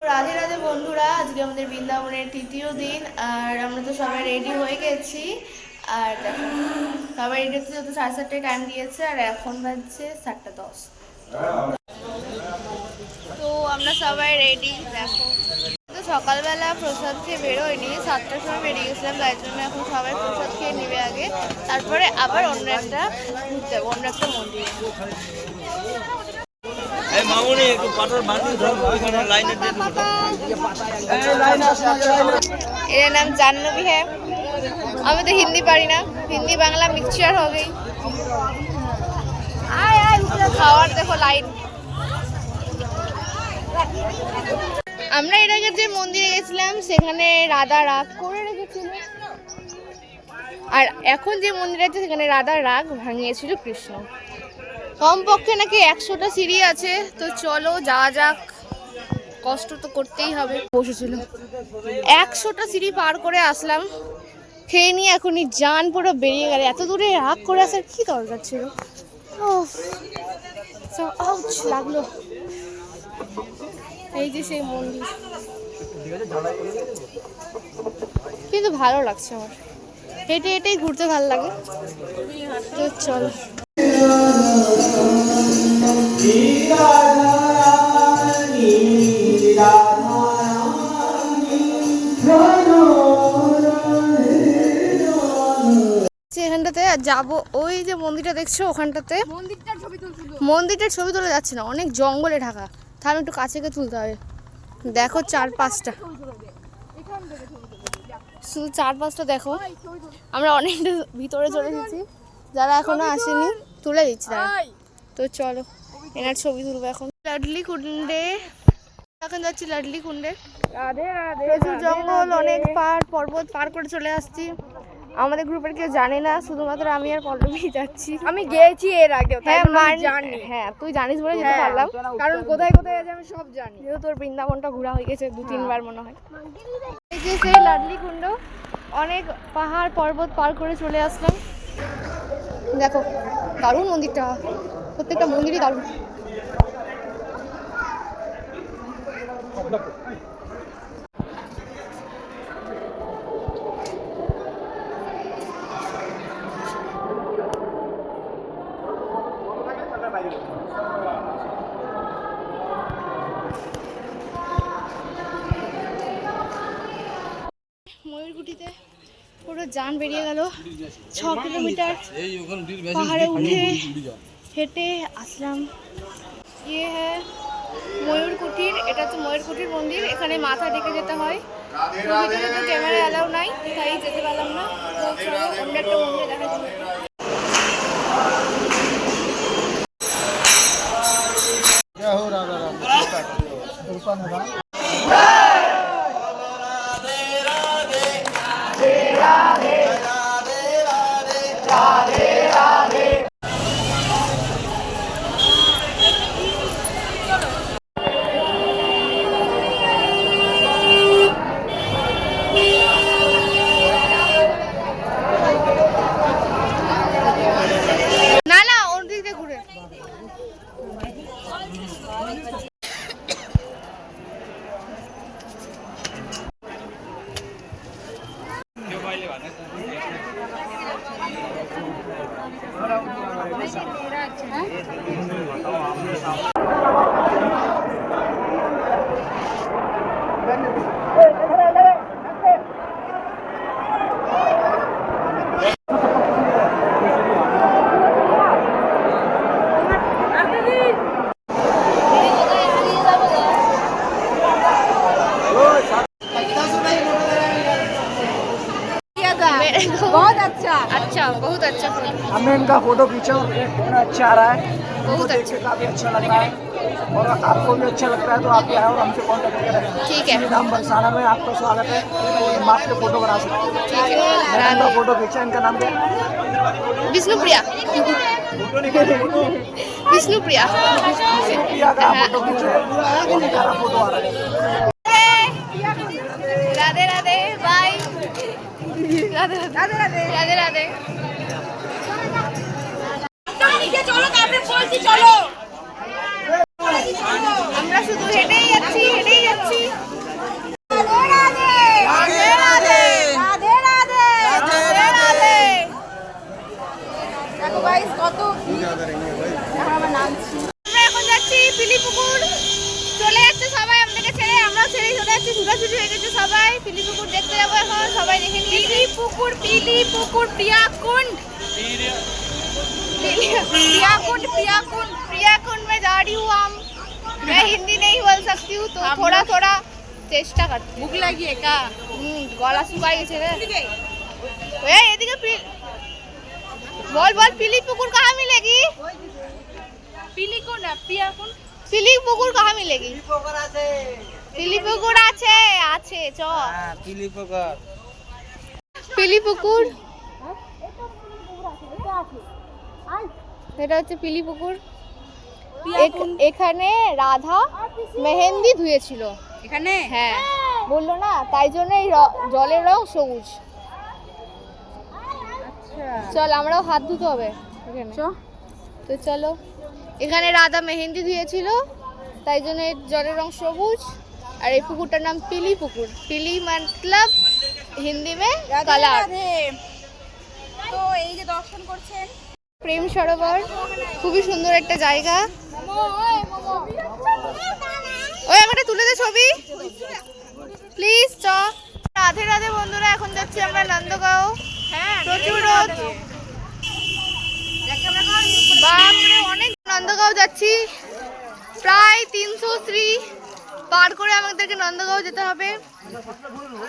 রাধে রাধে বন্ধুরা, আজকে আমাদের বৃন্দাবনের তৃতীয় দিন। আর আমরা তো সবাই রেডি হয়ে গেছি। আর দেখো সবাই রেডি হচ্ছে, যত 7:30টায় টাইম দিয়েছে আর এখন বাজছে 7:10। তো আমরা সবাই রেডি। দেখো তো সকালবেলা প্রসাদ খেয়ে বেরোয়নি, 7টার সময় বেরিয়ে গেছিলাম, তাই জন্য এখন সবাই প্রসাদ খেয়ে নেবে আগে, তারপরে আবার অন্য একটা ঘুরতে যাবো, অন্য একটা মন্দির। এর নাম জাহ্নবী হ্যাঁ। আমি তো হিন্দি পারি না, হিন্দি বাংলা মিক্সচার হবে। খাওয়ার দেখো লাইন। আমরা এর আগে যে মন্দিরে গেছিলাম সেখানে রাধা রাগ করে রেখেছিল, আর এখন যে মন্দির আছে সেখানে রাধা রাগ ভাঙিয়েছিল কৃষ্ণ। কমপক্ষে নাকি 100টা সিঁড়ি আছে, তো চলো যাওয়া যাক, কষ্ট তো করতেই হবে। বসেছিল 100টা সিঁড়ি পার করে আসলাম, খেয়ে নিয়ে এখনই জান পুরো বেরিয়ে গেল। এত দূরে রাগ করে আসার কি দরকার ছিল, লাগলো। এই যে সেই মন্দির, কিন্তু ভালো লাগছে আমার, হেঁটে হেঁটেই ঘুরতে ভালো লাগে। তো চলো এখানটাতে যাবো, ওই যে মন্দিরটা দেখছো ওখানটাতে, মন্দিরটার ছবি তোলা যাচ্ছে না, অনেক জঙ্গলে ঢাকা, তাহলে একটু কাছে গিয়ে তুলতে হবে। দেখো 4-5টা, শুধু 4-5টা দেখো। আমরা অনেকটা ভিতরে চলে এসেছি, যারা এখনো আসেনি তুলে দিচ্ছি তারা। তো চলো এনার ছবি তুলবো এখন। লাডলি কুণ্ডে এখন যাচ্ছি, লাডলি কুণ্ডে। প্রচুর জঙ্গল, অনেক পাহাড় পর্বত পার করে চলে আসছি। আমাদের গ্রুপের কেউ জানে না, শুধুমাত্র আমি আর পল্লবী যাচ্ছি। আমি গিয়েছি এর আগে, হ্যাঁ জানি, হ্যাঁ তুই জানিস বলে যেতে পারলাম, কারণ কোথায় কোথায় আছে আমি সব জানি। যেহেতু তোর বৃন্দাবনটা ঘোরা হয়ে গেছে 2-3 বার মনে হয়। এই যে সেই লাডলি কুণ্ড, অনেক পাহাড় পর্বত পার করে চলে আসলাম। দেখো দারুণ মন্দিরটা, প্রত্যেকটা মন্দিরই দারুণ। ময়ূরকুটিতে পুরো জান বেরিয়ে গেল। 6 কিলোমিটার পাহাড়ে উঠে হেঁটে আসলাম। ইয়ে হ্যাঁ ময়ূরকুটির, এটা তো ময়ূরকুটির মন্দির, এখানে মাথা ডেকে যেতে হয়। ভিতরে তো ক্যামেরা অ্যালাউ নাই, তাই যেতে পারলাম না। তো চলো অন্য একটা মন্দিরে দেখা যাবে। बहुत अच्छा अच्छा, बहुत अच्छा फोटो। हमने इनका फोटो खींचा और कितना अच्छा आ रहा है, बहुत अच्छा, काफी अच्छा लग रहा है। और आपको भी अच्छा लगता है तो आप आए और हमसे कॉन्टेक्ट करें। ठीक है, हम बरसाना में आपका स्वागत है, हम आपके फोटो बना सकते हैं। ठीक है। मैंने इनका फोटो खींचा, इनका नाम क्या है? विष्णुप्रिया। विष्णुप्रिया प्रिया का फोटो खींचा, बहुत प्यारा फोटो आ रहा है। राधे राधे, बाय। राधे राधे राधे राधे। আমরা শুধু হেঁটেই যাচ্ছি, হেঁটেই যাচ্ছি। সবাই পিলি পুকুর দেখতে যাবো এখন, সবাই দেখে নিয়েছি। পিলি পুকুর প্রিয়াকুণ্ড प्रियाकुंड में जा रही हूँ हम। मैं हिंदी नहीं बोल सकती हूँ तो थोड़ा थोड़ा चेष्टा करती हूँ। মুখ লাগিয়ে কা गला सुखा गए रे। ए এদিকে बोल बोल पिली पुकुर कहाँ मिलेगी? পিলি কোন না প্রিয়াকুণ্ড पिली पुकुर कहाँ मिलेगी? पिली पुकुर আছে আছে চ। হ্যাঁ পিলি পুকুর। পিলি পুকুর এটা হচ্ছে পিলি পুকুর। এখানে রাধা মেহেন্দি ধুয়েছিল এখানে। হ্যাঁ বললো না, তাই জন্য এই জলের রং সবুজ। চল আমরাও হাত ধুতে হবে এখানে। তো চলো, এখানে রাধা মেহেন্দি ধুয়েছিল তাই জন্য এর জলের রং সবুজ। আর এই পুকুরটার নাম পিলি পুকুর। পিলি মতলব হিন্দি মে কালার। তো এই যে দর্শন করছেন প্রেম সরোবর, খুবই সুন্দর একটা জায়গা। ওই আমাকে তুলে দে ছবি প্লিজ। চ রাধে রাধে বন্ধুরা, এখন যাচ্ছি আমরা নন্দগাঁও। প্রচুর রোদ, বাপরে অনেক। নন্দগাঁও যাচ্ছি, প্রায় 300 সিঁড়ি পার করে আমাদেরকে নন্দগাঁও যেতে হবে।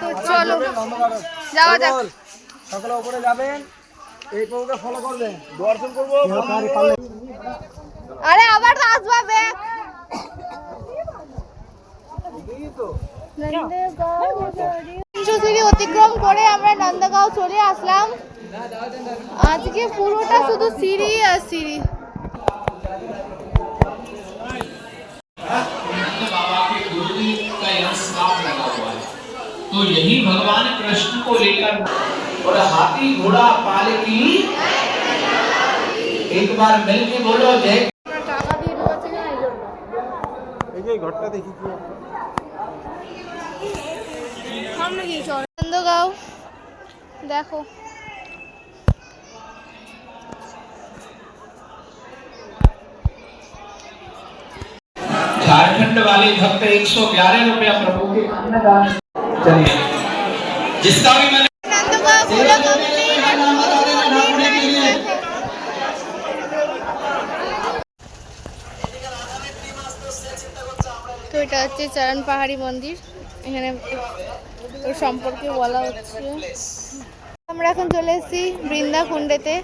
তো চলো যাওয়া যাক। সকালে উপরে যাবেন, এই পুকুরকে ফলো করবেন, দর্শন করবো। আরে আবার তো আসবা ব্যাক। সিঁড়ি অতিক্রম করে আমরা নন্দগাঁও চলে আসলাম। আজকে পুরোটা শুধু সিঁড়ি আর সিঁড়ি। बाबा के गुरुजी का यहाँ श्राप लगा हुआ है, तो यही भगवान कृष्ण को लेकर और हाथी घोड़ा पालकी एक बार मिलके बोलो जय। এই যে ঘরটা দেখি কি নন্দগাঁও দেখো, झारखंड वाले भक्त 111 रुपया प्रभु के अन्नदान। चलिए जिसका भी मैंने নন্দগাঁও পুরো complete। তো এটা হচ্ছে চরণ পাহাড়ি মন্দির, এখানে ওর সম্পর্কে বলা হচ্ছে। আমরা এখন চলে এসেছি বৃন্দাকুণ্ডেতে,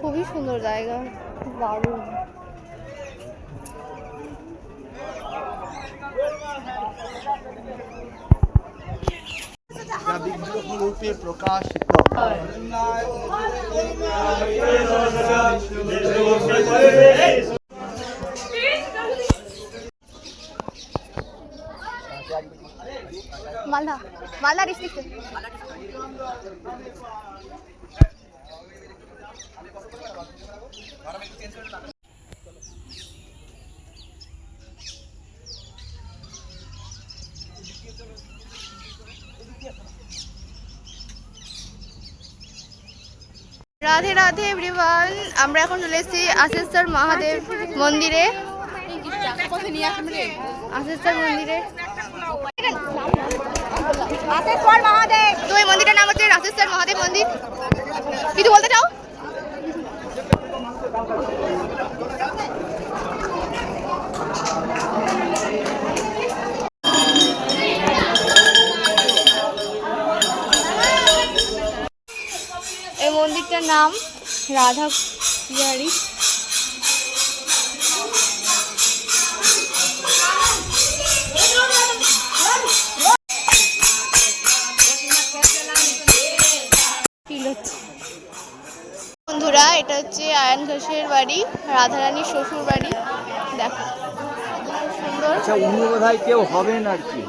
খুবই সুন্দর জায়গা, দারুণ। রূপে প্রকাশিত। मालदा मालदा डिस्ट्रिक्ट से। রাধে রাধে এভরিওয়ান, আমরা এখন চলে এসেছি আশেশ্বর মহাদেব মন্দিরে। আশেশ্বর মন্দিরে, আশেশ্বর মহাদেব। তো এই মন্দিরটার নাম হচ্ছে আশেশ্বর মহাদেব মন্দির। কিছু বলতে চাও? এই মন্দিরটার নাম রাধা বিহারী। বন্ধুরা এটা হচ্ছে আয়ন ঘোষের বাড়ি, রাধারানীর শ্বশুর বাড়ি। দেখো সুন্দর। আচ্ছা উনি বোধহয় কেউ হবেন আর কি,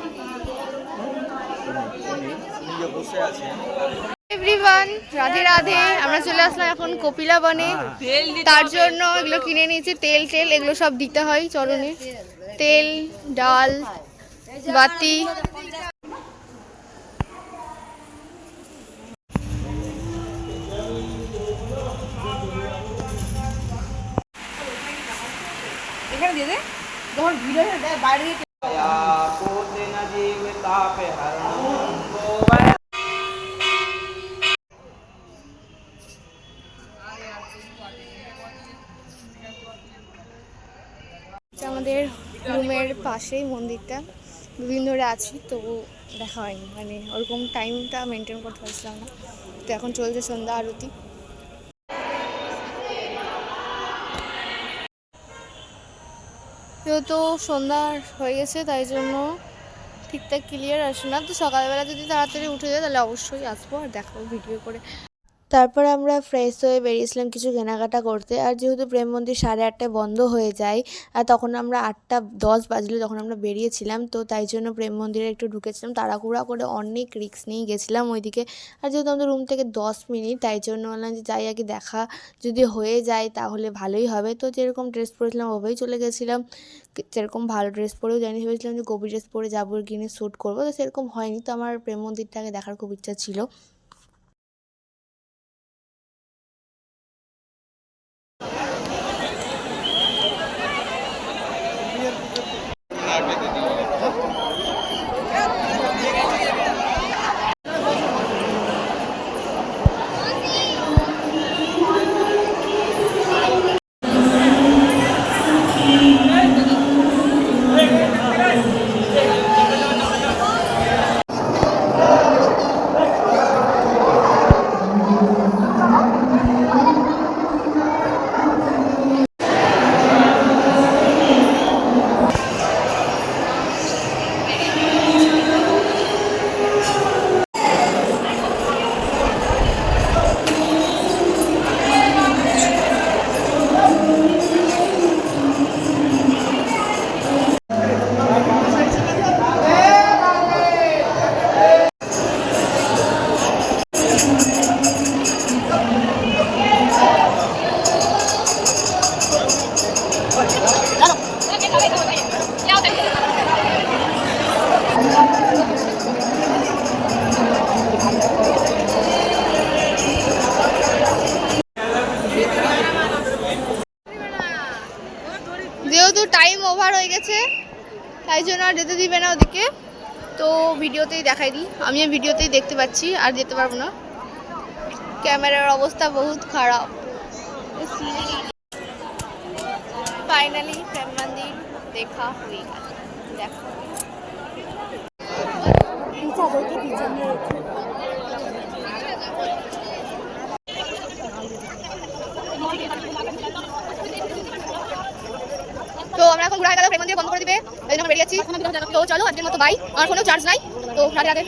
বসে আছেন। এভরিওয়ান রাধে রাধে, আমরা চলে আসলাম এখন কপিলা বনে। তার জন্য এগুলো কিনে নিয়েছি, তেল তেল এগুলো সব দিতে হয় চরণে, তেল ডাল বাতি। এখানে দিয়ে দে, যখন ভিড় হয়ে যায় বাইরে দিয়ে। को देना जीव ताप हरण পাশেই মন্দিরটা, দুদিন ধরে আছি তবু দেখা হয়নি, মানে ওরকম টাইমটা মেনটেন করতে পারছিলাম না। তো এখন চলছে সন্ধ্যা আরতি। যেহেতু সন্ধ্যা হয়ে গেছে তাই জন্য ঠিকঠাক ক্লিয়ার আসে না, তো সকালবেলা যদি তাড়াতাড়ি উঠে যায় তাহলে অবশ্যই আসবো আর দেখাবো ভিডিও করে। তারপরে আমরা ফ্রেশ হয়ে বেরিয়েছিলাম কিছু কেনাকাটা করতে। আর যেহেতু প্রেম মন্দির 8:30টায় বন্ধ হয়ে যায়, আর তখন আমরা 8:10 বাজলো যখন আমরা বেরিয়েছিলাম, তো তাই জন্য প্রেম মন্দিরে একটু ঢুকেছিলাম তাড়াহুড়া করে, অনেক রিস্ক নিয়ে গেছিলাম ওইদিকে। আর যেহেতু আমাদের রুম থেকে 10 মিনিট, তাই জন্য বললাম যে যাই আগে দেখা যদি হয়ে যায় তাহলে ভালোই হবে। তো যেরকম ড্রেস পরেছিলাম ওভাবেই চলে গেছিলাম, সেরকম ভালো ড্রেস পরেও জানি, ভেবেছিলাম যে গোপী ড্রেস পরে যাবো গিয়ে শ্যুট করবো, তো সেরকম হয়নি। তো আমার প্রেম মন্দিরটাকে দেখার খুব ইচ্ছা ছিল। যেহেতু টাইম ওভার হয়ে গেছে তাই জন্য আর যেতে দিবে না ওদিকে, তো ভিডিওতেই দেখাই দিই। আমি ভিডিওতেই দেখতে পাচ্ছি, আর যেতে পারবো না, ক্যামেরার অবস্থা বহুত খারাপ। ফাইনালি প্রেম মন্দির দেখা হয়ে গেল, দেখো তো আমরা এখন ঘুরে গেল, প্রেম মন্দির বন্ধ করে দিবে, এই জন্য বেরিয়ে যাচ্ছি। তো চলো আজকের মতো বাই, আমার ফোনেও চার্জ নাই, তো রাধে রাধে।